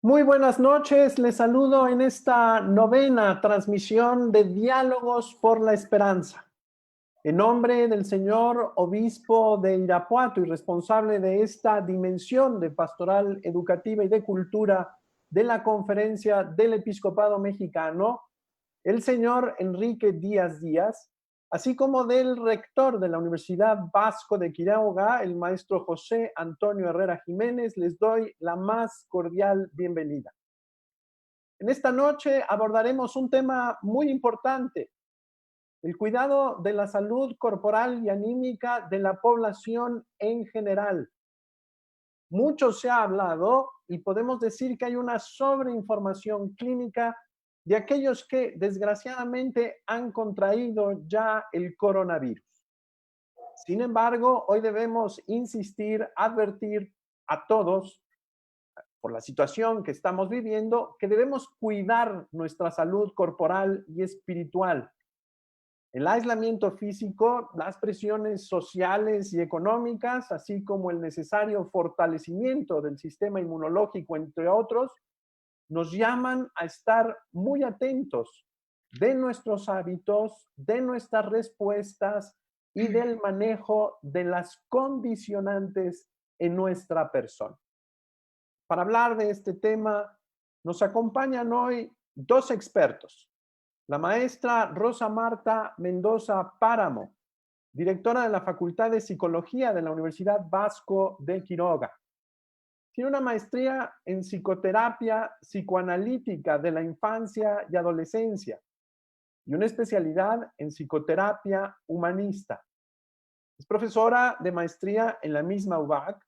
Muy buenas noches, les saludo en esta novena transmisión de Diálogos por la Esperanza. En nombre del señor obispo de Irapuato y responsable de esta dimensión de pastoral educativa y de cultura de la Conferencia del Episcopado Mexicano, el señor Enrique Díaz Díaz, así como del rector de la Universidad Vasco de Quiroga, el maestro José Antonio Herrera Jiménez, les doy la más cordial bienvenida. En esta noche abordaremos un tema muy importante: el cuidado de la salud corporal y anímica de la población en general. Mucho se ha hablado y podemos decir que hay una sobreinformación clínica de aquellos que desgraciadamente han contraído ya el coronavirus. Sin embargo, hoy debemos insistir, advertir a todos, por la situación que estamos viviendo, que debemos cuidar nuestra salud corporal y espiritual. El aislamiento físico, las presiones sociales y económicas, así como el necesario fortalecimiento del sistema inmunológico, entre otros, nos llaman a estar muy atentos de nuestros hábitos, de nuestras respuestas y del manejo de las condicionantes en nuestra persona. Para hablar de este tema, nos acompañan hoy dos expertos. La maestra Rosa Marta Mendoza Páramo, directora de la Facultad de Psicología de la Universidad Vasco de Quiroga. Tiene una maestría en psicoterapia psicoanalítica de la infancia y adolescencia y una especialidad en psicoterapia humanista. Es profesora de maestría en la misma UBAC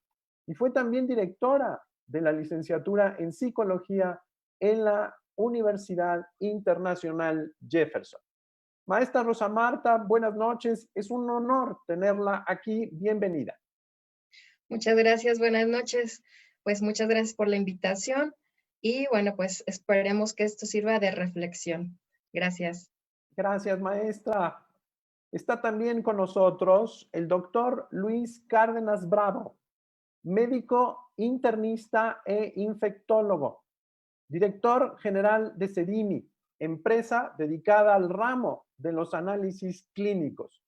y fue también directora de la licenciatura en psicología en la Universidad Internacional Jefferson. Maestra Rosa Marta, buenas noches. Es un honor tenerla aquí. Bienvenida. Muchas gracias, buenas noches. Pues muchas gracias por la invitación y bueno, pues esperemos que esto sirva de reflexión. Gracias. Gracias, maestra. Está también con nosotros el doctor Luis Cárdenas Bravo, médico internista e infectólogo, director general de CEDIMI, empresa dedicada al ramo de los análisis clínicos.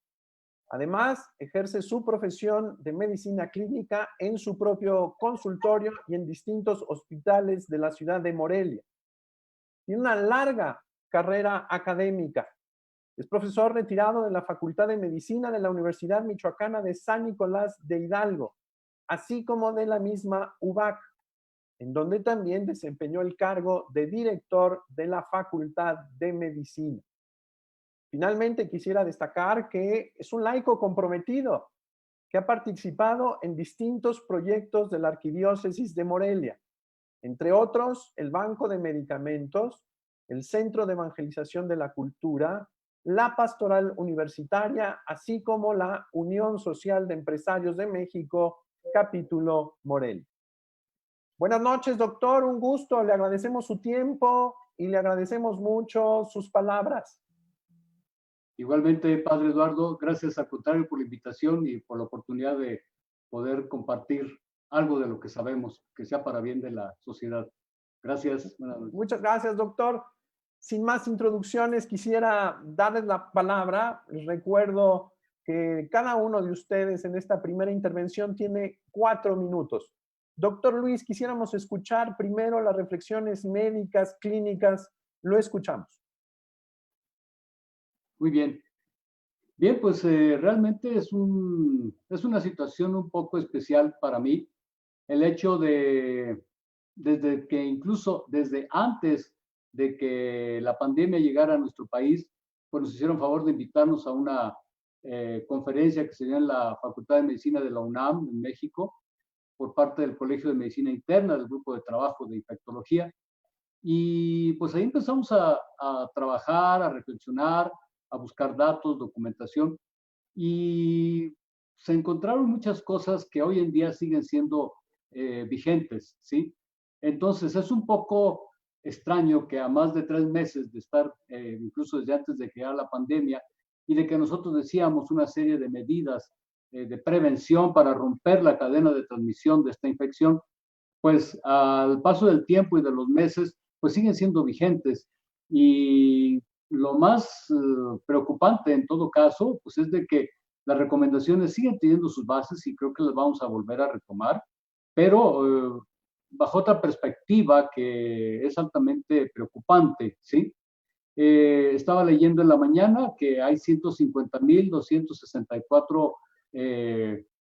Además, ejerce su profesión de medicina clínica en su propio consultorio y en distintos hospitales de la ciudad de Morelia. Tiene una larga carrera académica. Es profesor retirado de la Facultad de Medicina de la Universidad Michoacana de San Nicolás de Hidalgo, así como de la misma UBAC, en donde también desempeñó el cargo de director de la Facultad de Medicina. Finalmente, quisiera destacar que es un laico comprometido, que ha participado en distintos proyectos de la Arquidiócesis de Morelia, entre otros el Banco de Medicamentos, el Centro de Evangelización de la Cultura, la Pastoral Universitaria, así como la Unión Social de Empresarios de México, capítulo Morelia. Buenas noches, doctor, un gusto, le agradecemos su tiempo y le agradecemos mucho sus palabras. Igualmente, Padre Eduardo, gracias al contrario por la invitación y por la oportunidad de poder compartir algo de lo que sabemos, que sea para bien de la sociedad. Gracias. Muchas gracias, doctor. Sin más introducciones, quisiera darles la palabra. Les recuerdo que cada uno de ustedes en esta primera intervención tiene 4 minutos. Doctor Luis, quisiéramos escuchar primero las reflexiones médicas, clínicas. Lo escuchamos. Muy bien. Bien, pues realmente es una situación un poco especial para mí. El hecho desde que incluso desde antes de que la pandemia llegara a nuestro país, pues nos hicieron favor de invitarnos a una conferencia que se dio en la Facultad de Medicina de la UNAM, en México, por parte del Colegio de Medicina Interna, del Grupo de Trabajo de Infectología. Y pues ahí empezamos a trabajar, a reflexionar, a buscar datos, documentación, y se encontraron muchas cosas que hoy en día siguen siendo vigentes, ¿sí? Entonces es un poco extraño que a más de 3 meses de estar, incluso desde antes de crear la pandemia, y de que nosotros decíamos una serie de medidas de prevención para romper la cadena de transmisión de esta infección, pues al paso del tiempo y de los meses, pues siguen siendo vigentes. Y lo más preocupante en todo caso, pues es de que las recomendaciones siguen teniendo sus bases y creo que las vamos a volver a retomar, pero bajo otra perspectiva que es altamente preocupante, ¿sí? Estaba leyendo en la mañana que hay 150,264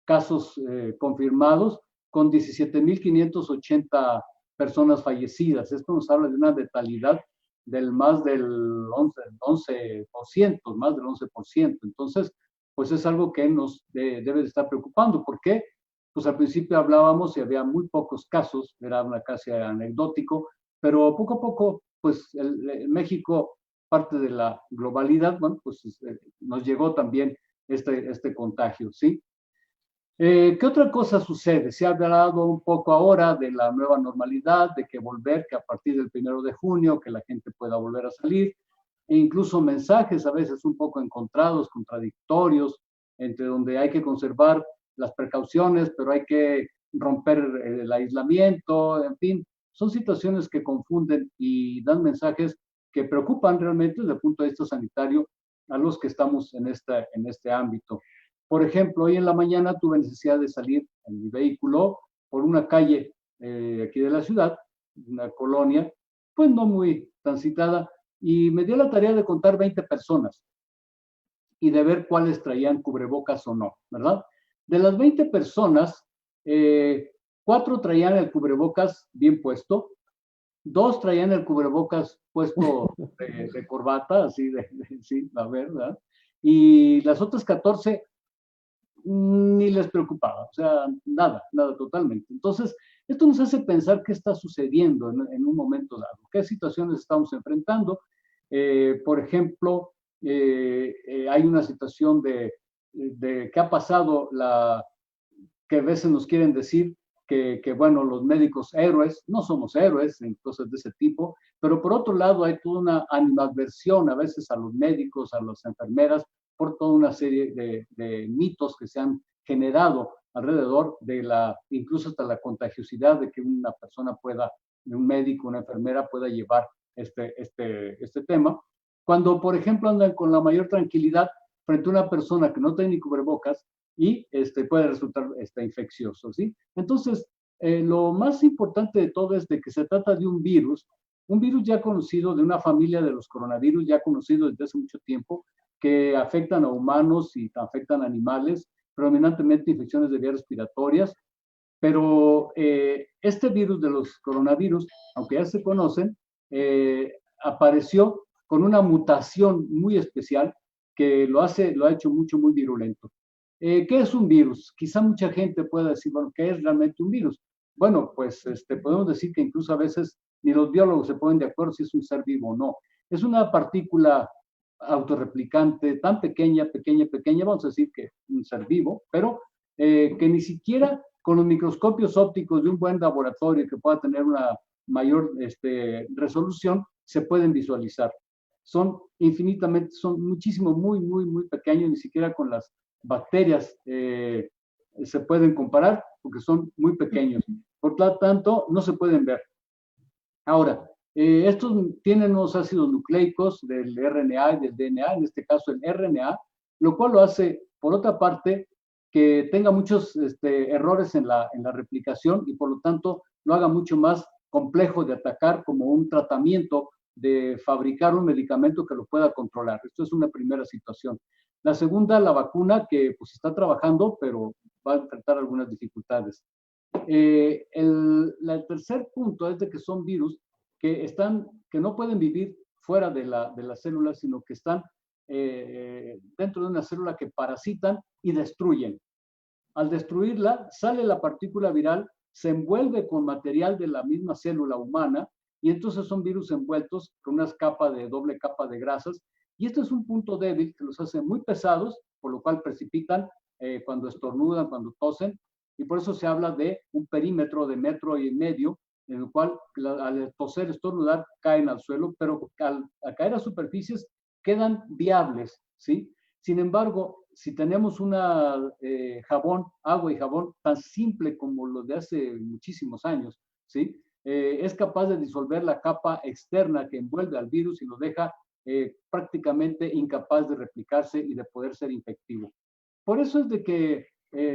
casos confirmados con 17,580 personas fallecidas. Esto nos habla de una letalidad del más del 11%, más del 11%. Entonces, pues es algo que nos debe de estar preocupando. ¿Por qué? Pues al principio hablábamos y había muy pocos casos, era una casi anecdótico, pero poco a poco, pues México, parte de la globalidad, bueno, pues nos llegó también este contagio, ¿sí? ¿Qué otra cosa sucede? Se ha hablado un poco ahora de la nueva normalidad, de que volver, que a partir del 1 de junio, que la gente pueda volver a salir, e incluso mensajes a veces un poco encontrados, contradictorios, entre donde hay que conservar las precauciones, pero hay que romper el aislamiento, en fin, son situaciones que confunden y dan mensajes que preocupan realmente desde el punto de vista sanitario a los que estamos en este ámbito. Por ejemplo, hoy en la mañana tuve necesidad de salir en mi vehículo por una calle aquí de la ciudad, una colonia, pues no muy transitada, y me dio la tarea de contar 20 personas y de ver cuáles traían cubrebocas o no, ¿verdad? De las 20 personas, 4 traían el cubrebocas bien puesto, 2 traían el cubrebocas puesto de corbata, así sí, la verdad, y las otras 14 ni les preocupaba, o sea, nada, nada totalmente. Entonces, esto nos hace pensar qué está sucediendo en un momento dado, qué situaciones estamos enfrentando. Por ejemplo, hay una situación de qué ha pasado, que a veces nos quieren decir que, bueno, los médicos héroes, no somos héroes en cosas de ese tipo, pero por otro lado hay toda una animadversión a veces a los médicos, a las enfermeras, por toda una serie de mitos que se han generado alrededor de incluso hasta la contagiosidad de que una persona pueda, un médico, una enfermera pueda llevar este tema. Cuando, por ejemplo, andan con la mayor tranquilidad frente a una persona que no tiene ni cubrebocas y puede resultar infeccioso, ¿sí? Entonces, lo más importante de todo es de que se trata de un virus ya conocido, de una familia de los coronavirus ya conocido desde hace mucho tiempo, que afectan a humanos y afectan a animales, predominantemente infecciones de vías respiratorias, pero este virus de los coronavirus, aunque ya se conocen, apareció con una mutación muy especial que lo ha hecho muy virulento. ¿Qué es un virus? Quizá mucha gente pueda decir, bueno, ¿qué es realmente un virus? Bueno, pues podemos decir que incluso a veces ni los biólogos se ponen de acuerdo si es un ser vivo o no. Es una partícula autorreplicante tan pequeña, vamos a decir que un ser vivo, pero que ni siquiera con los microscopios ópticos de un buen laboratorio que pueda tener una mayor resolución, se pueden visualizar. Son muchísimo, muy pequeños, ni siquiera con las bacterias se pueden comparar porque son muy pequeños. Por lo tanto, no se pueden ver. Ahora, estos tienen unos ácidos nucleicos del RNA y del DNA, en este caso el RNA, lo cual lo hace, por otra parte, que tenga muchos errores en la replicación y por lo tanto lo haga mucho más complejo de atacar como un tratamiento de fabricar un medicamento que lo pueda controlar. Esto es una primera situación. La segunda, la vacuna, que pues está trabajando, pero va a enfrentar algunas dificultades. El tercer punto es de que son virus que no pueden vivir fuera de las células, sino que están dentro de una célula que parasitan y destruyen. Al destruirla, sale la partícula viral, se envuelve con material de la misma célula humana y entonces son virus envueltos con una doble capa de grasas. Y este es un punto débil que los hace muy pesados, por lo cual precipitan cuando estornudan, cuando tosen, y por eso se habla de un perímetro de 1,5 metros, en el cual al toser, estornudar, caen al suelo, pero al caer a superficies quedan viables, ¿sí? Sin embargo, si tenemos agua y jabón tan simple como los de hace muchísimos años, ¿sí? Es capaz de disolver la capa externa que envuelve al virus y lo deja prácticamente incapaz de replicarse y de poder ser infectivo. Por eso es de que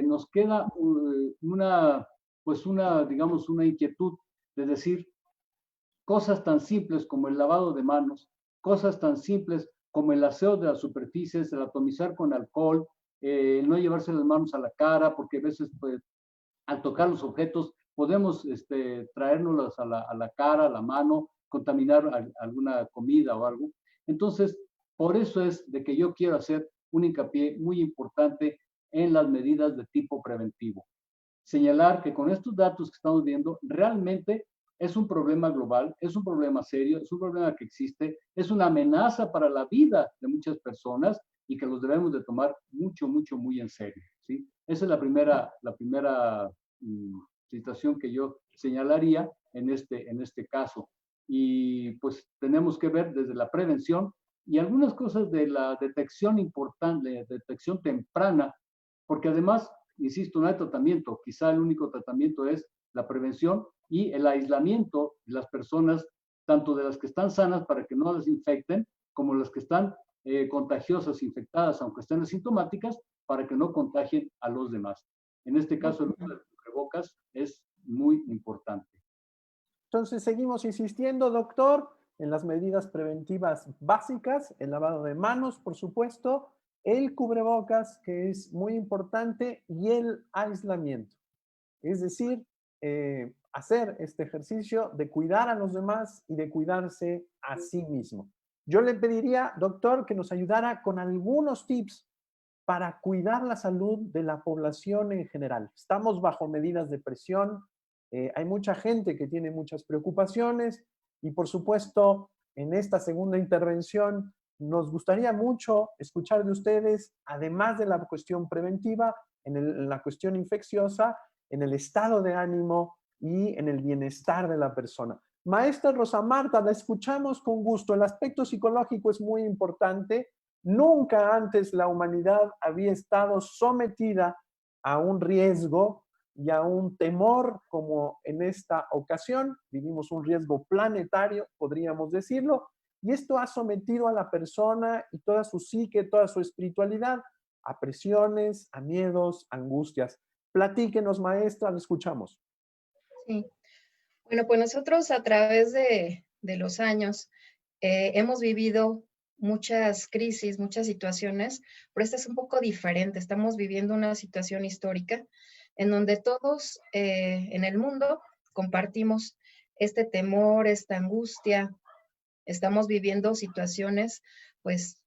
nos queda digamos, una inquietud de decir cosas tan simples como el lavado de manos, cosas tan simples como el aseo de las superficies, el atomizar con alcohol, no llevarse las manos a la cara, porque a veces pues, al tocar los objetos podemos traérnoslas a la cara, a la mano, contaminar alguna comida o algo. Entonces, por eso es de que yo quiero hacer un hincapié muy importante en las medidas de tipo preventivo. Señalar que con estos datos que estamos viendo, realmente es un problema global, es un problema serio, es un problema que existe, es una amenaza para la vida de muchas personas y que los debemos de tomar mucho, mucho, muy en serio, ¿sí? Esa es la primera situación que yo señalaría en este caso. Y pues tenemos que ver desde la prevención y algunas cosas de la detección importante, detección temprana, porque además, insisto, no hay tratamiento, quizá el único tratamiento es la prevención y el aislamiento de las personas, tanto de las que están sanas para que no las infecten, como las que están contagiosas, infectadas, aunque estén asintomáticas, para que no contagien a los demás. En este caso, el uso de cubrebocas es muy importante. Entonces, seguimos insistiendo, doctor, en las medidas preventivas básicas, el lavado de manos, por supuesto, el cubrebocas, que es muy importante, y el aislamiento. Es decir, hacer este ejercicio de cuidar a los demás y de cuidarse a sí mismo. Yo le pediría, doctor, que nos ayudara con algunos tips para cuidar la salud de la población en general. Estamos bajo medidas de presión, hay mucha gente que tiene muchas preocupaciones y por supuesto en esta segunda intervención nos gustaría mucho escuchar de ustedes, además de la cuestión preventiva, en la cuestión infecciosa, en el estado de ánimo y en el bienestar de la persona. Maestra Rosa Marta, la escuchamos con gusto. El aspecto psicológico es muy importante. Nunca antes la humanidad había estado sometida a un riesgo y a un temor como en esta ocasión. Vivimos un riesgo planetario, podríamos decirlo, y esto ha sometido a la persona y toda su psique, toda su espiritualidad a presiones, a miedos, angustias. Platíquenos, maestra, le escuchamos. Sí. Bueno, pues nosotros a través de los años hemos vivido muchas crisis, muchas situaciones, pero esta es un poco diferente. Estamos viviendo una situación histórica en donde todos en el mundo compartimos este temor, esta angustia. Estamos viviendo situaciones, pues,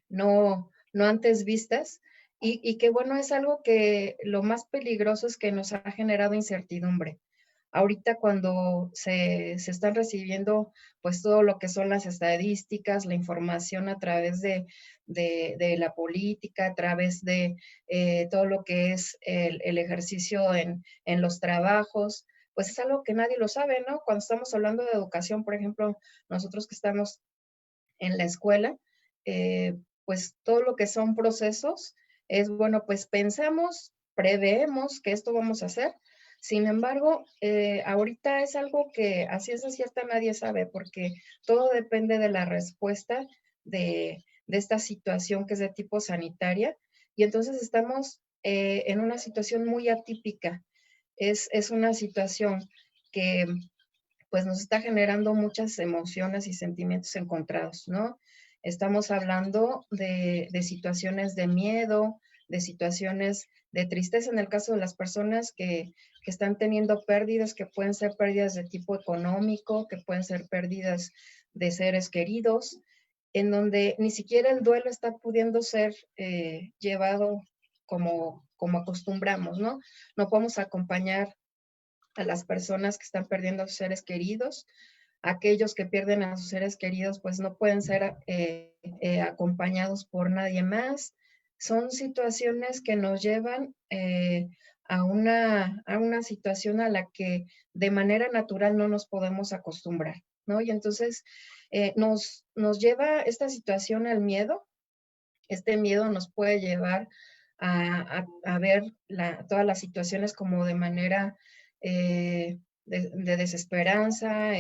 no antes vistas y que, bueno, es algo que lo más peligroso es que nos ha generado incertidumbre. Ahorita cuando se están recibiendo pues todo lo que son las estadísticas, la información a través de la política, a través de todo lo que es el ejercicio en los trabajos, pues es algo que nadie lo sabe, ¿no? Cuando estamos hablando de educación, por ejemplo, nosotros que estamos en la escuela, pues todo lo que son procesos es, bueno, pues pensamos, preveemos que esto vamos a hacer. Sin embargo, ahorita es algo que a ciencia cierta nadie sabe porque todo depende de la respuesta de esta situación que es de tipo sanitaria y entonces estamos en una situación muy atípica. Es una situación que pues nos está generando muchas emociones y sentimientos encontrados, ¿no? Estamos hablando de situaciones de miedo, de situaciones de tristeza en el caso de las personas que están teniendo pérdidas, que pueden ser pérdidas de tipo económico, que pueden ser pérdidas de seres queridos, en donde ni siquiera el duelo está pudiendo ser llevado como acostumbramos, ¿no? No podemos acompañar a las personas que están perdiendo a sus seres queridos. Aquellos que pierden a sus seres queridos, pues no pueden ser acompañados por nadie más. Son situaciones que nos llevan a una situación a la que de manera natural no nos podemos acostumbrar, ¿no? Y entonces nos lleva esta situación al miedo. Este miedo nos puede llevar a ver todas las situaciones como de manera de desesperanza,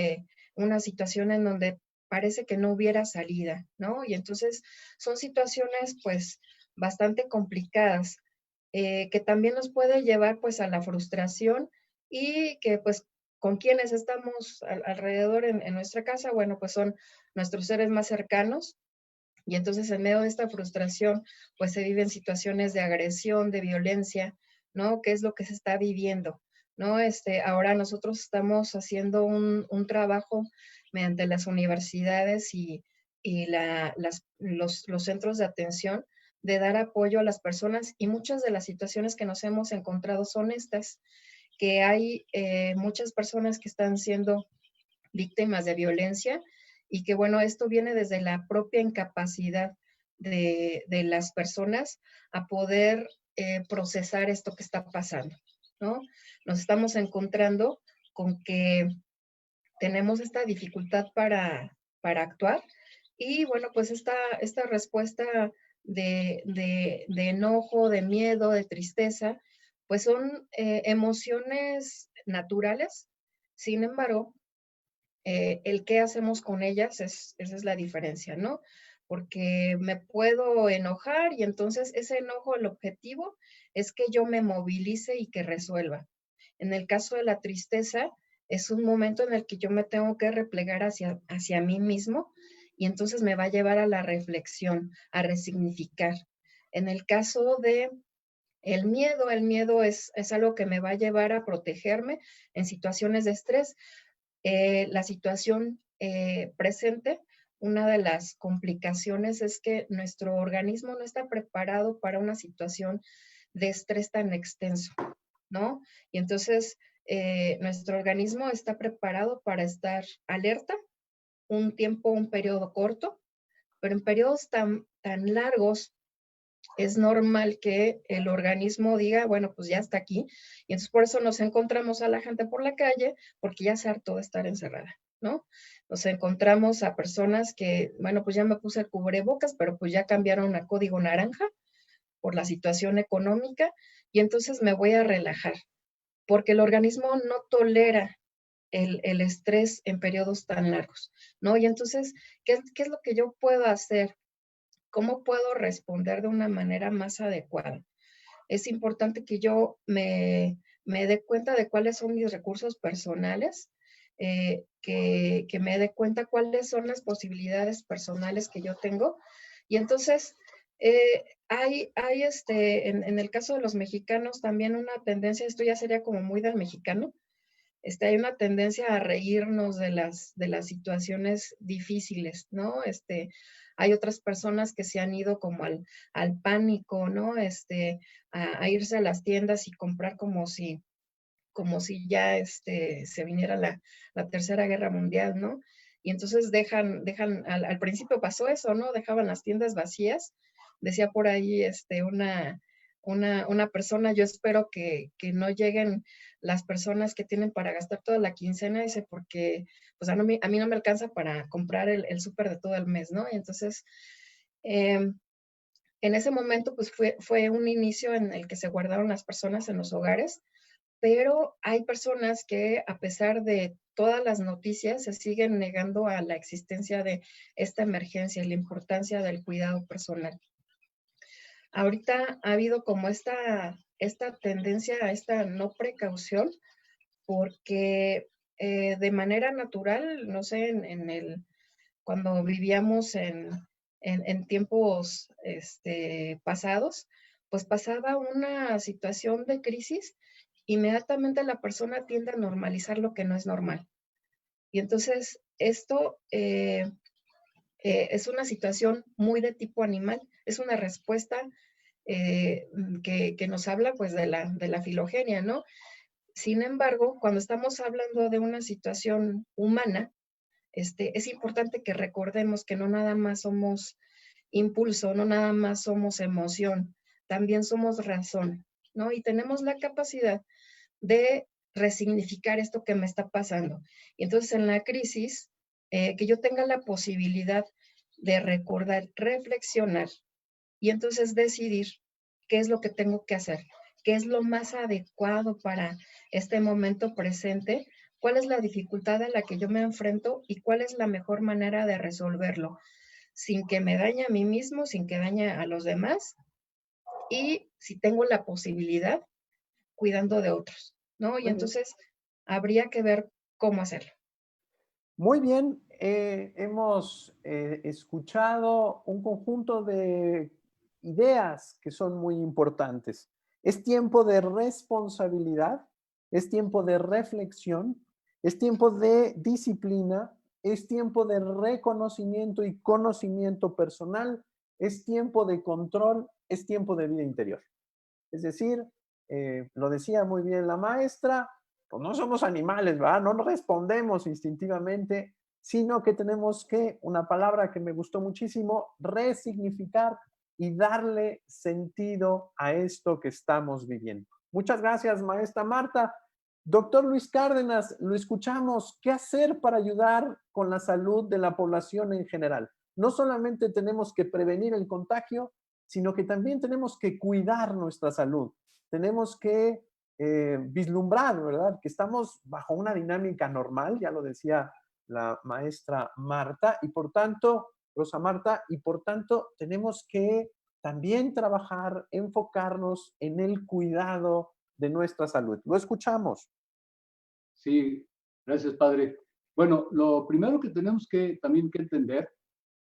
una situación en donde parece que no hubiera salida, ¿no? Y entonces son situaciones pues bastante complicadas, que también nos puede llevar pues a la frustración y que pues con quienes estamos alrededor en nuestra casa, bueno, pues son nuestros seres más cercanos. Y entonces en medio de esta frustración, pues se viven situaciones de agresión, de violencia, ¿no? ¿Qué es lo que se está viviendo? ¿No? Ahora nosotros estamos haciendo un trabajo mediante las universidades y los centros de atención de dar apoyo a las personas y muchas de las situaciones que nos hemos encontrado son estas, que hay muchas personas que están siendo víctimas de violencia y que bueno, esto viene desde la propia incapacidad de las personas a poder procesar esto que está pasando, ¿no? Nos estamos encontrando con que tenemos esta dificultad para actuar y bueno, pues esta respuesta de enojo, de miedo, de tristeza, pues son emociones naturales. Sin embargo, el qué hacemos con ellas, esa es la diferencia, ¿no? Porque me puedo enojar y entonces ese enojo, el objetivo es que yo me movilice y que resuelva. En el caso de la tristeza, es un momento en el que yo me tengo que replegar hacia mí mismo y entonces me va a llevar a la reflexión, a resignificar. En el caso de el miedo es algo que me va a llevar a protegerme en situaciones de estrés. La situación presente, una de las complicaciones es que nuestro organismo no está preparado para una situación de estrés tan extenso, ¿no? Y entonces nuestro organismo está preparado para estar alerta un tiempo, un periodo corto, pero en periodos tan largos es normal que el organismo diga, bueno, pues ya está aquí. Y entonces por eso nos encontramos a la gente por la calle, porque ya se hartó de estar encerrada, ¿no? Nos encontramos a personas que, bueno, pues ya me puse el cubrebocas, pero pues ya cambiaron a código naranja por la situación económica y entonces me voy a relajar, porque el organismo no tolera el estrés en periodos tan largos, ¿no? Y entonces, ¿qué es lo que yo puedo hacer? ¿Cómo puedo responder de una manera más adecuada? Es importante que yo me dé cuenta de cuáles son mis recursos personales, que me dé cuenta cuáles son las posibilidades personales que yo tengo. Y entonces, en el caso de los mexicanos también una tendencia, esto ya sería como muy del mexicano, hay una tendencia a reírnos de las situaciones difíciles, ¿no? Hay otras personas que se han ido como al pánico, ¿no? A irse a las tiendas y comprar como si ya se viniera la Tercera Guerra Mundial, ¿no? Y entonces al principio pasó eso, ¿no? Dejaban las tiendas vacías. Decía por ahí una persona, yo espero que no lleguen las personas que tienen para gastar toda la quincena, dice, porque pues a mí no me alcanza para comprar el súper de todo el mes, ¿no? Y entonces, en ese momento, pues fue un inicio en el que se guardaron las personas en los hogares, pero hay personas que a pesar de todas las noticias se siguen negando a la existencia de esta emergencia y la importancia del cuidado personal. Ahorita ha habido como esta tendencia a esta no precaución porque de manera natural, no sé, cuando vivíamos en tiempos pasados, pues pasaba una situación de crisis, inmediatamente la persona tiende a normalizar lo que no es normal. Y entonces esto es una situación muy de tipo animal, es una respuesta que nos habla pues de la filogenia, ¿no? Sin embargo, cuando estamos hablando de una situación humana, es importante que recordemos que no nada más somos impulso, no nada más somos emoción, también somos razón, ¿no? Y tenemos la capacidad de resignificar esto que me está pasando. Y entonces en la crisis, que yo tenga la posibilidad de recordar, reflexionar y entonces decidir qué es lo que tengo que hacer, qué es lo más adecuado para este momento presente, cuál es la dificultad a la que yo me enfrento y cuál es la mejor manera de resolverlo, sin que me dañe a mí mismo, sin que dañe a los demás, y si tengo la posibilidad, cuidando de otros, ¿no? Y Muy bien. entonces habría que ver cómo hacerlo. Muy bien, hemos escuchado un conjunto de ideas que son muy importantes. Es tiempo de responsabilidad, es tiempo de reflexión, es tiempo de disciplina, es tiempo de reconocimiento y conocimiento personal, es tiempo de control, es tiempo de vida interior. Es decir, lo decía muy bien la maestra, pues no somos animales, ¿verdad? No respondemos instintivamente, sino que tenemos que, una palabra que me gustó muchísimo, resignificar y darle sentido a esto que estamos viviendo. Muchas gracias, maestra Marta. Doctor Luis Cárdenas, lo escuchamos. ¿Qué hacer para ayudar con la salud de la población en general? No solamente tenemos que prevenir el contagio, sino que también tenemos que cuidar nuestra salud. Tenemos que vislumbrar, ¿verdad? Que estamos bajo una dinámica normal, ya lo decía la maestra Marta, y por tanto, Rosa Marta, y por tanto tenemos que también trabajar, enfocarnos en el cuidado de nuestra salud. Lo escuchamos. Sí, gracias, padre. Bueno, lo primero que tenemos que también que entender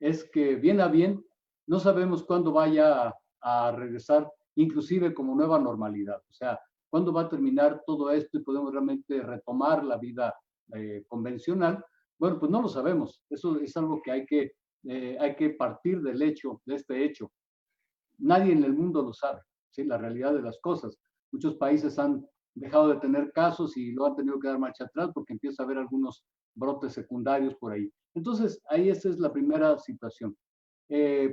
es que bien a bien no sabemos cuándo vaya a regresar, inclusive como nueva normalidad. O sea, cuándo va a terminar todo esto y podemos realmente retomar la vida convencional. Bueno, pues no lo sabemos. Eso es algo que hay que partir del hecho, de este hecho. Nadie en el mundo lo sabe, ¿sí? La realidad de las cosas. Muchos países han dejado de tener casos y lo han tenido que dar marcha atrás porque empieza a haber algunos brotes secundarios por ahí. Entonces, ahí esa es la primera situación.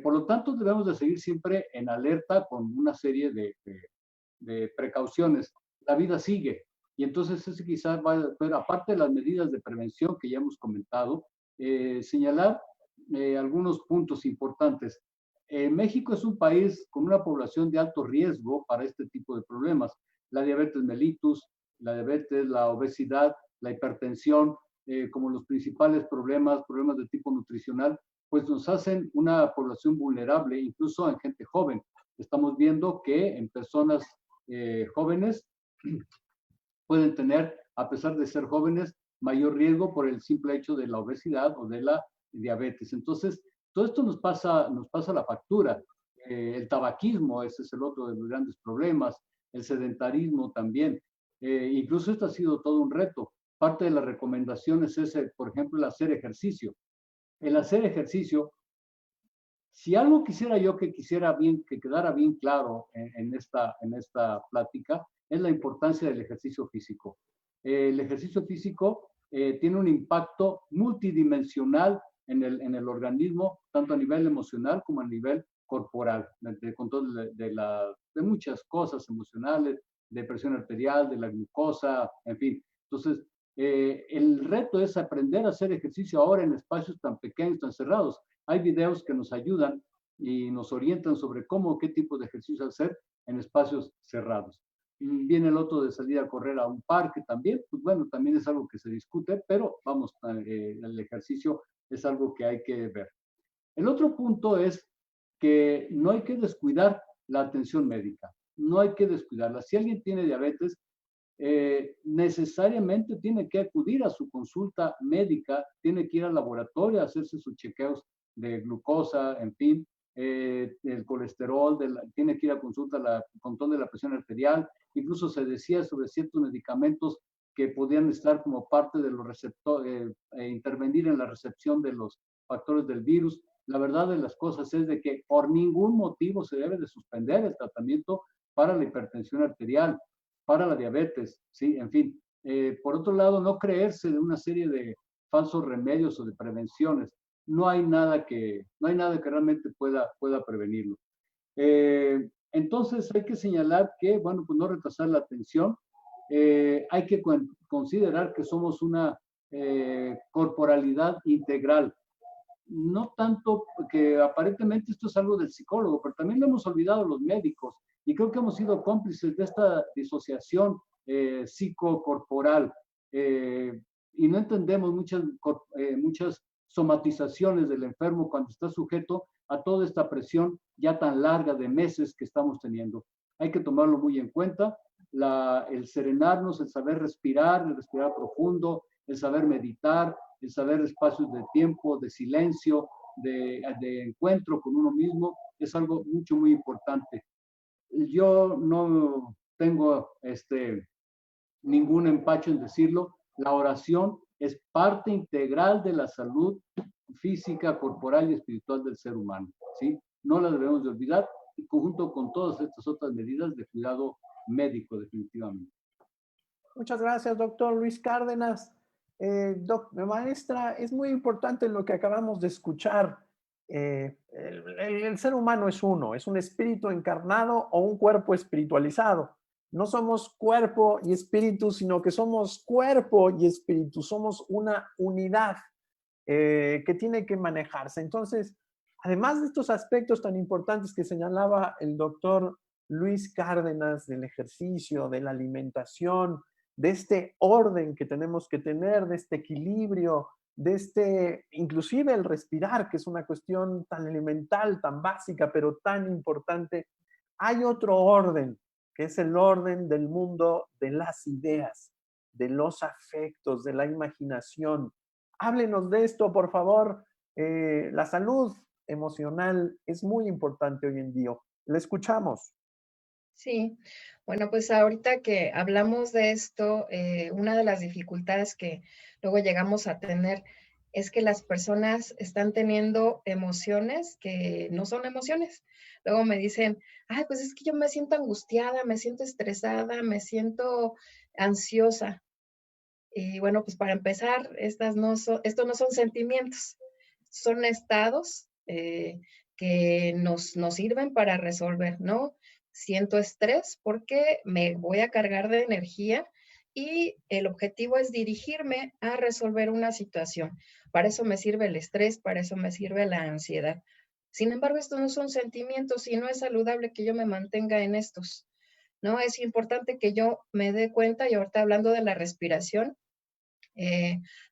Por lo tanto, debemos de seguir siempre en alerta con una serie de precauciones. La vida sigue y entonces ese quizás va a, pero aparte de las medidas de prevención que ya hemos comentado, señalar algunos puntos importantes. México es un país con una población de alto riesgo para este tipo de problemas. La diabetes mellitus, la diabetes, la obesidad, la hipertensión, como los principales problemas, problemas de tipo nutricional, pues nos hacen una población vulnerable, incluso en gente joven. Estamos viendo que en personas jóvenes pueden tener, a pesar de ser jóvenes, mayor riesgo por el simple hecho de la obesidad o de la diabetes. Entonces, todo esto nos pasa la factura. El tabaquismo, ese es el otro de los grandes problemas, el sedentarismo también. Incluso esto ha sido todo un reto. Parte de las recomendaciones es, por ejemplo, el hacer ejercicio. El hacer ejercicio, si algo quisiera yo que quedara bien claro en esta plática, es la importancia del ejercicio físico. El ejercicio físico tiene un impacto multidimensional en el organismo, tanto a nivel emocional como a nivel corporal, de control de muchas cosas emocionales, de presión arterial, de la glucosa, en fin. Entonces, el reto es aprender a hacer ejercicio ahora en espacios tan pequeños, tan cerrados. Hay videos que nos ayudan y nos orientan sobre qué tipo de ejercicio hacer en espacios cerrados. Y viene el otro de salir a correr a un parque también, pues bueno, también es algo que se discute, pero vamos, el ejercicio es algo que hay que ver. El otro punto es que no hay que descuidar la atención médica, no hay que descuidarla. Si alguien tiene diabetes, necesariamente tiene que acudir a su consulta médica, tiene que ir al laboratorio a hacerse sus chequeos de glucosa, en fin, el colesterol, tiene que ir a consulta al control de la presión arterial. Incluso se decía sobre ciertos medicamentos que podían estar como parte de los receptores, intervenir en la recepción de los factores del virus. La verdad de las cosas es de que por ningún motivo se debe de suspender el tratamiento para la hipertensión arterial, para la diabetes, ¿sí? En fin. Por otro lado, no creerse de una serie de falsos remedios o de prevenciones. No hay nada que realmente pueda prevenirlo. Entonces hay que señalar que, bueno, pues no retrasar la atención. Hay que considerar que somos una corporalidad integral. No tanto que aparentemente esto es algo del psicólogo, pero también lo hemos olvidado los médicos y creo que hemos sido cómplices de esta disociación psicocorporal. y no entendemos muchas somatizaciones del enfermo cuando está sujeto a toda esta presión ya tan larga de meses que estamos teniendo. Hay que tomarlo muy en cuenta, el serenarnos, el saber respirar, el respirar profundo, el saber meditar, el saber espacios de tiempo, de silencio, de encuentro con uno mismo, es algo muy importante. Yo no tengo ningún empacho en decirlo, la oración es parte integral de la salud física, corporal y espiritual del ser humano, ¿sí? No la debemos de olvidar, y junto con todas estas otras medidas de cuidado médico, definitivamente. Muchas gracias, doctor Luis Cárdenas. Maestra, es muy importante lo que acabamos de escuchar. El ser humano es uno, es un espíritu encarnado o un cuerpo espiritualizado. No somos cuerpo y espíritu, sino que somos cuerpo y espíritu. Somos una unidad que tiene que manejarse. Entonces, además de estos aspectos tan importantes que señalaba el doctor Luis Cárdenas, del ejercicio, de la alimentación, de este orden que tenemos que tener, de este equilibrio, inclusive el respirar, que es una cuestión tan elemental, tan básica, pero tan importante, hay otro orden, que es el orden del mundo de las ideas, de los afectos, de la imaginación. Háblenos de esto, por favor. La salud emocional es muy importante hoy en día. Le escuchamos. Sí, bueno, pues ahorita que hablamos de esto, una de las dificultades que luego llegamos a tener es que las personas están teniendo emociones que no son emociones. Luego me dicen, ay, pues es que yo me siento angustiada, me siento estresada, me siento ansiosa. Y bueno, pues para empezar, estos no son sentimientos, son estados que nos sirven para resolver, ¿no? Siento estrés porque me voy a cargar de energía y el objetivo es dirigirme a resolver una situación. Para eso me sirve el estrés, para eso me sirve la ansiedad. Sin embargo, estos no son sentimientos y no es saludable que yo me mantenga en estos, ¿no? Es importante que yo me dé cuenta, y ahorita hablando de la respiración,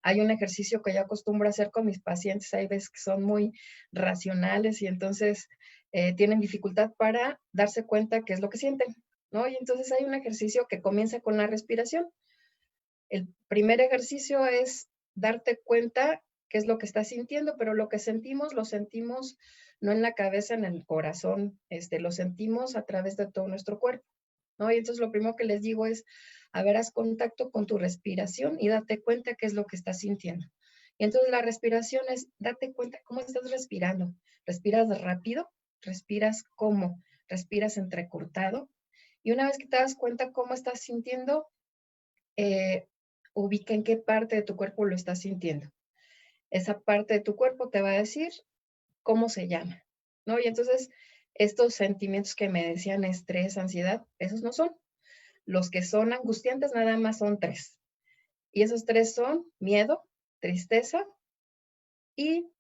hay un ejercicio que yo acostumbro a hacer con mis pacientes, hay veces que son muy racionales y entonces tienen dificultad para darse cuenta qué es lo que sienten, ¿no? Y entonces hay un ejercicio que comienza con la respiración. El primer ejercicio es darte cuenta qué es lo que estás sintiendo, pero lo que sentimos, lo sentimos no en la cabeza, en el corazón, lo sentimos a través de todo nuestro cuerpo, ¿no? Y entonces lo primero que les digo es, a ver, haz contacto con tu respiración y date cuenta qué es lo que estás sintiendo. Y entonces la respiración es, date cuenta cómo estás respirando. ¿Respiras rápido? ¿Respiras cómo? ¿Respiras entrecortado? Y una vez que te das cuenta cómo estás sintiendo, ubica en qué parte de tu cuerpo lo estás sintiendo. Esa parte de tu cuerpo te va a decir cómo se llama, ¿no? Y entonces estos sentimientos que me decían, estrés, ansiedad, esos no son. Los que son angustiantes nada más son 3. Y esos 3 son miedo, tristeza y,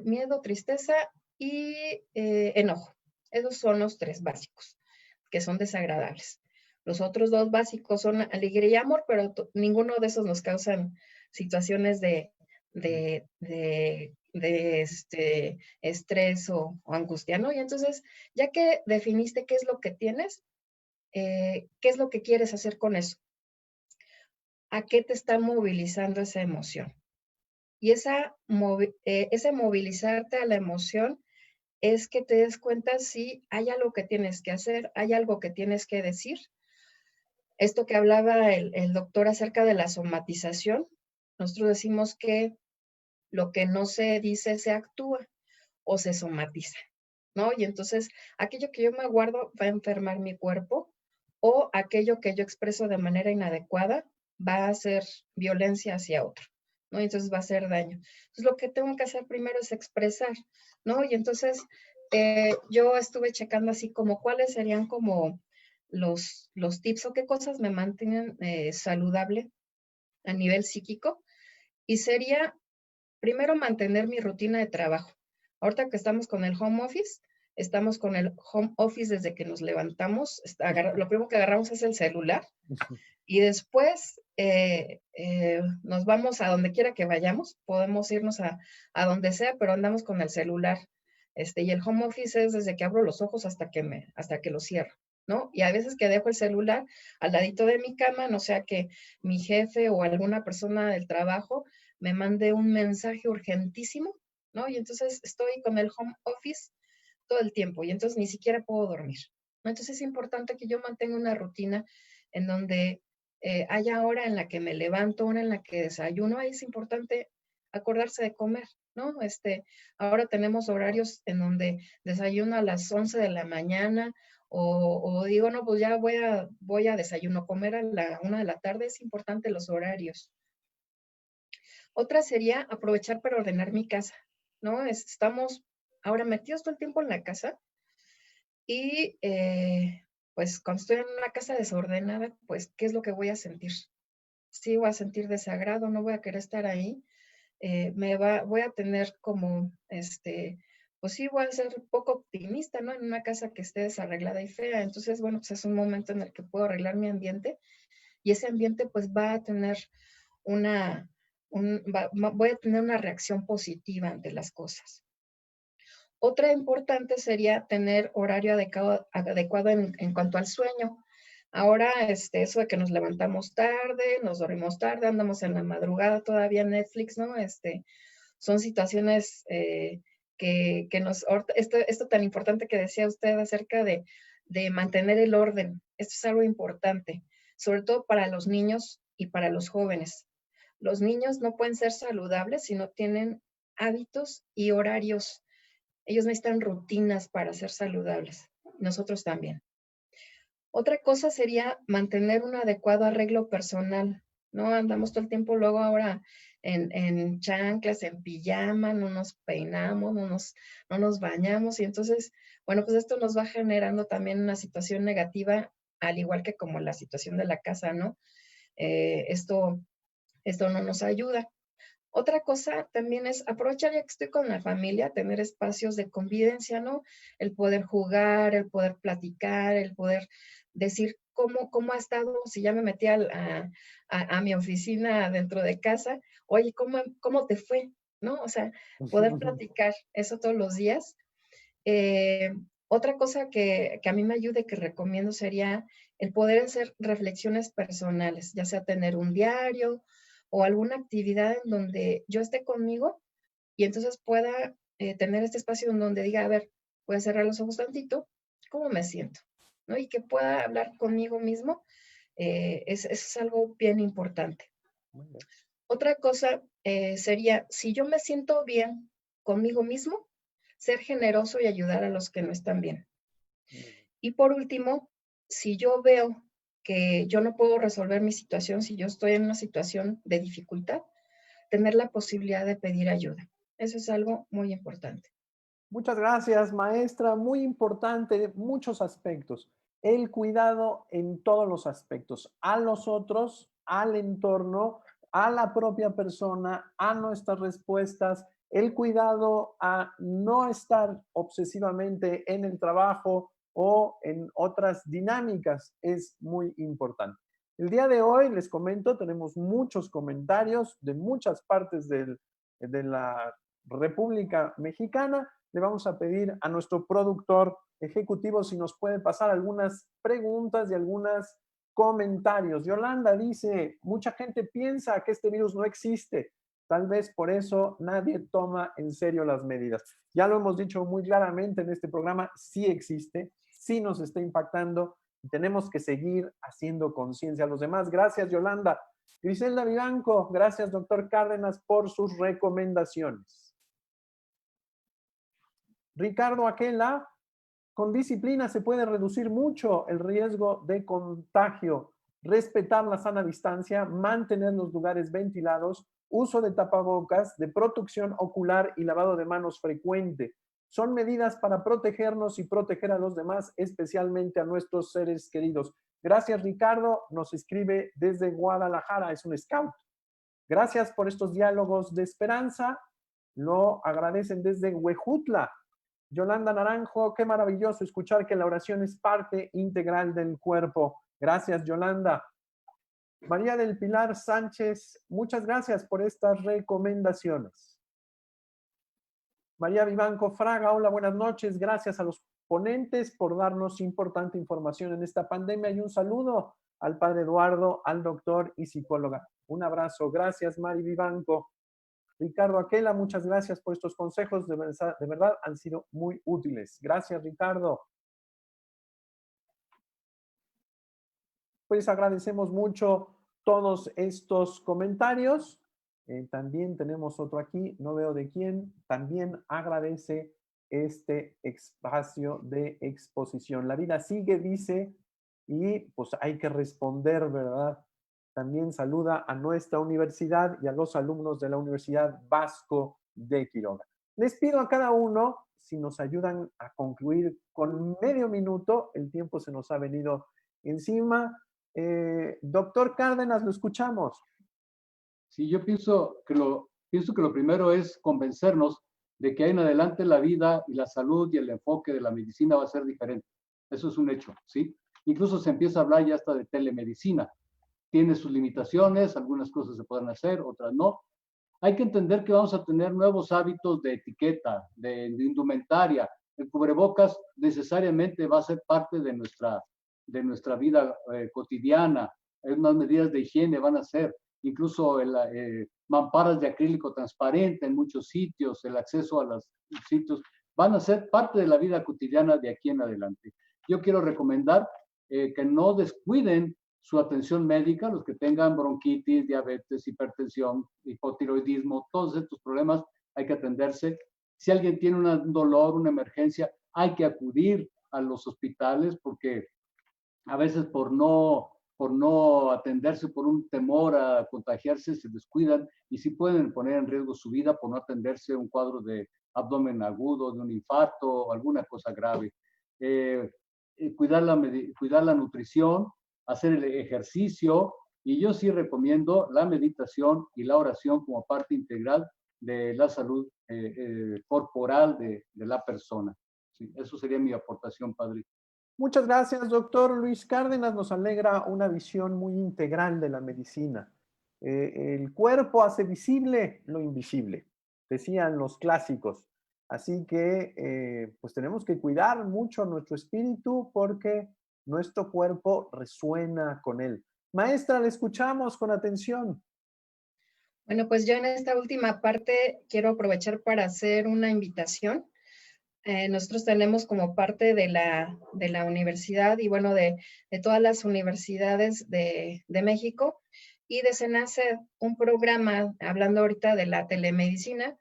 miedo, tristeza y enojo. Esos son los 3 básicos, que son desagradables. Los otros 2 básicos son alegría y amor, pero ninguno de esos nos causan situaciones de estrés o angustia, ¿no? Y entonces, ya que definiste qué es lo que tienes, ¿qué es lo que quieres hacer con eso? ¿A qué te está movilizando esa emoción? Y ese movilizarte a la emoción es que te des cuenta si hay algo que tienes que hacer, hay algo que tienes que decir. Esto que hablaba el doctor acerca de la somatización, nosotros decimos que lo que no se dice se actúa o se somatiza, ¿no? Y entonces aquello que yo me guardo va a enfermar mi cuerpo o aquello que yo expreso de manera inadecuada va a hacer violencia hacia otro, ¿no? Y entonces va a hacer daño. Entonces lo que tengo que hacer primero es expresar, ¿no? Y entonces yo estuve checando así como cuáles serían como los tips o qué cosas me mantienen saludable a nivel psíquico. Y sería primero mantener mi rutina de trabajo. Ahorita que estamos con el home office, estamos con el home office desde que nos levantamos. Lo primero que agarramos es el celular y después nos vamos a donde quiera que vayamos. Podemos irnos a donde sea, pero andamos con el celular. Y el home office es desde que abro los ojos hasta que lo cierro, ¿no? Y a veces que dejo el celular al ladito de mi cama, no sea que mi jefe o alguna persona del trabajo me mande un mensaje urgentísimo, ¿no? Y entonces estoy con el home office todo el tiempo y entonces ni siquiera puedo dormir, ¿no? Entonces es importante que yo mantenga una rutina en donde haya hora en la que me levanto, hora en la que desayuno. Ahí es importante acordarse de comer, ¿no? Ahora tenemos horarios en donde desayuno a las 11 de la mañana o digo, no, pues ya voy a desayuno, comer a la 1 de la tarde. Es importante los horarios. Otra sería aprovechar para ordenar mi casa, ¿no? Estamos ahora metidos todo el tiempo en la casa y pues cuando estoy en una casa desordenada, pues, ¿qué es lo que voy a sentir? Sí, voy a sentir desagrado, no voy a querer estar ahí. Voy a tener como, pues sí, voy a ser poco optimista, ¿no? En una casa que esté desarreglada y fea. Entonces, bueno, pues es un momento en el que puedo arreglar mi ambiente y ese ambiente pues va a tener voy a tener una reacción positiva ante las cosas. Otra importante sería tener horario adecuado en cuanto al sueño. Ahora, eso de que nos levantamos tarde, nos dormimos tarde, andamos en la madrugada todavía en Netflix, ¿no? Son situaciones esto tan importante que decía usted acerca de mantener el orden. Esto es algo importante, sobre todo para los niños y para los jóvenes. Los niños no pueden ser saludables si no tienen hábitos y horarios. Ellos necesitan rutinas para ser saludables. Nosotros también. Otra cosa sería mantener un adecuado arreglo personal. No andamos todo el tiempo luego ahora en chanclas, en pijama, no nos peinamos, no nos bañamos y entonces, bueno, pues esto nos va generando también una situación negativa, al igual que como la situación de la casa, ¿no? Esto no nos ayuda. Otra cosa también es aprovechar ya que estoy con la familia, tener espacios de convivencia, ¿no? El poder jugar, el poder platicar, el poder decir cómo ha estado, si ya me metí a mi oficina dentro de casa, oye, ¿cómo te fue? ¿No? O sea, poder platicar eso todos los días. Otra cosa que a mí me ayuda y que recomiendo sería el poder hacer reflexiones personales, ya sea tener un diario o alguna actividad en donde yo esté conmigo y entonces pueda tener este espacio en donde diga, a ver, voy a cerrar los ojos tantito, ¿cómo me siento? ¿No? Y que pueda hablar conmigo mismo, es algo bien importante. Otra cosa sería, si yo me siento bien conmigo mismo, ser generoso y ayudar a los que no están bien. Y por último, si yo veo que yo no puedo resolver mi situación, si yo estoy en una situación de dificultad, tener la posibilidad de pedir ayuda. Eso es algo muy importante. Muchas gracias, maestra. Muy importante, muchos aspectos. El cuidado en todos los aspectos, a los otros, al entorno, a la propia persona, a nuestras respuestas, el cuidado a no estar obsesivamente en el trabajo o en otras dinámicas es muy importante. El día de hoy, les comento, tenemos muchos comentarios de muchas partes de la República Mexicana. Le vamos a pedir a nuestro productor ejecutivo si nos puede pasar algunas preguntas y algunos comentarios. Yolanda dice, mucha gente piensa que este virus no existe. Tal vez por eso nadie toma en serio las medidas. Ya lo hemos dicho muy claramente en este programa, sí existe, sí nos está impactando y tenemos que seguir haciendo conciencia a los demás. Gracias, Yolanda. Griselda Vivanco, gracias, doctor Cárdenas, por sus recomendaciones. Ricardo Aquela, con disciplina se puede reducir mucho el riesgo de contagio. Respetar la sana distancia, mantener los lugares ventilados, uso de tapabocas, de protección ocular y lavado de manos frecuente. Son medidas para protegernos y proteger a los demás, especialmente a nuestros seres queridos. Gracias, Ricardo. Nos escribe desde Guadalajara, es un scout. Gracias por estos diálogos de esperanza. Lo agradecen desde Huejutla. Yolanda Naranjo, qué maravilloso escuchar que la oración es parte integral del cuerpo. Gracias, Yolanda. María del Pilar Sánchez, muchas gracias por estas recomendaciones. María Vivanco Fraga, hola, buenas noches. Gracias a los ponentes por darnos importante información en esta pandemia y un saludo al padre Eduardo, al doctor y psicóloga. Un abrazo. Gracias, Mari Vivanco. Ricardo Aquela, muchas gracias por estos consejos. De verdad han sido muy útiles. Gracias, Ricardo. Pues agradecemos mucho todos estos comentarios. También tenemos otro aquí, no veo de quién, también agradece este espacio de exposición. La vida sigue, dice, y pues hay que responder, ¿verdad? También saluda a nuestra universidad y a los alumnos de la Universidad Vasco de Quiroga. Les pido a cada uno, si nos ayudan a concluir con medio minuto, el tiempo se nos ha venido encima. Doctor Cárdenas, lo escuchamos. Sí, yo pienso que lo primero es convencernos de que ahí en adelante la vida y la salud y el enfoque de la medicina va a ser diferente. Eso es un hecho, ¿sí? Incluso se empieza a hablar ya hasta de telemedicina. Tiene sus limitaciones, algunas cosas se pueden hacer, otras no. Hay que entender que vamos a tener nuevos hábitos de etiqueta, de indumentaria. El cubrebocas necesariamente va a ser parte de nuestra vida cotidiana. Unas medidas de higiene van a ser, incluso mamparas de acrílico transparente en muchos sitios, el acceso a los sitios, van a ser parte de la vida cotidiana de aquí en adelante. Yo quiero recomendar que no descuiden su atención médica, los que tengan bronquitis, diabetes, hipertensión, hipotiroidismo, todos estos problemas hay que atenderse. Si alguien tiene un dolor, una emergencia, hay que acudir a los hospitales porque a veces por no atenderse, por un temor a contagiarse, se descuidan y sí pueden poner en riesgo su vida por no atenderse un cuadro de abdomen agudo, de un infarto o alguna cosa grave. Cuidar la nutrición, hacer el ejercicio, y yo sí recomiendo la meditación y la oración como parte integral de la salud corporal de la persona. Sí, eso sería mi aportación, padre. Muchas gracias, doctor Luis Cárdenas. Nos alegra una visión muy integral de la medicina. El cuerpo hace visible lo invisible, decían los clásicos. Así que pues tenemos que cuidar mucho nuestro espíritu porque nuestro cuerpo resuena con él. Maestra, le escuchamos con atención. Bueno, pues yo en esta última parte quiero aprovechar para hacer una invitación. Nosotros tenemos como parte de la universidad y bueno, de todas las universidades de México y de SENACE un programa, hablando ahorita de la telemedicina.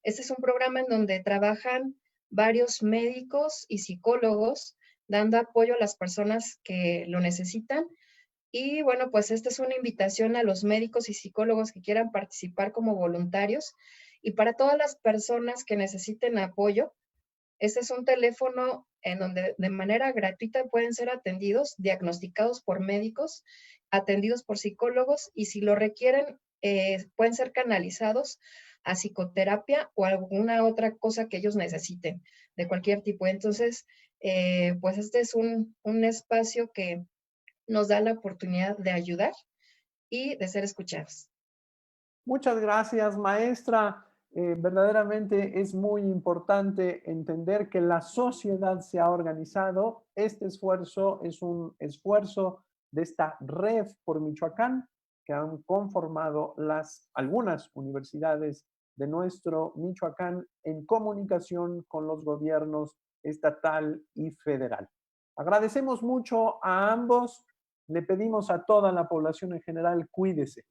Este es un programa en donde trabajan varios médicos y psicólogos dando apoyo a las personas que lo necesitan. Y bueno, pues esta es una invitación a los médicos y psicólogos que quieran participar como voluntarios y para todas las personas que necesiten apoyo. Este es un teléfono en donde de manera gratuita pueden ser atendidos, diagnosticados por médicos, atendidos por psicólogos y si lo requieren, pueden ser canalizados a psicoterapia o alguna otra cosa que ellos necesiten, de cualquier tipo. Entonces, pues este es un espacio que nos da la oportunidad de ayudar y de ser escuchados. Muchas gracias, maestra. Verdaderamente es muy importante entender que la sociedad se ha organizado. Este esfuerzo es un esfuerzo de esta red por Michoacán que han conformado algunas universidades de nuestro Michoacán en comunicación con los gobiernos estatal y federal. Agradecemos mucho a ambos. Le pedimos a toda la población en general, cuídese.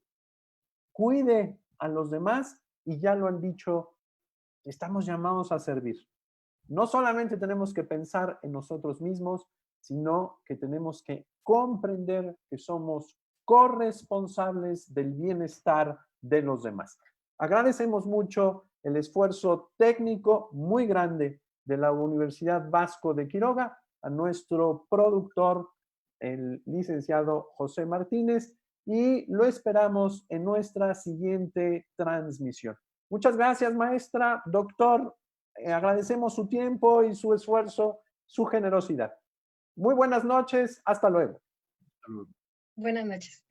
Cuide a los demás y ya lo han dicho, estamos llamados a servir. No solamente tenemos que pensar en nosotros mismos, sino que tenemos que comprender que somos corresponsables del bienestar de los demás. Agradecemos mucho el esfuerzo técnico muy grande de la Universidad Vasco de Quiroga, a nuestro productor, el licenciado José Martínez, y lo esperamos en nuestra siguiente transmisión. Muchas gracias, maestra. Doctor agradecemos su tiempo y su esfuerzo, su generosidad. Muy buenas noches, hasta luego. Buenas noches.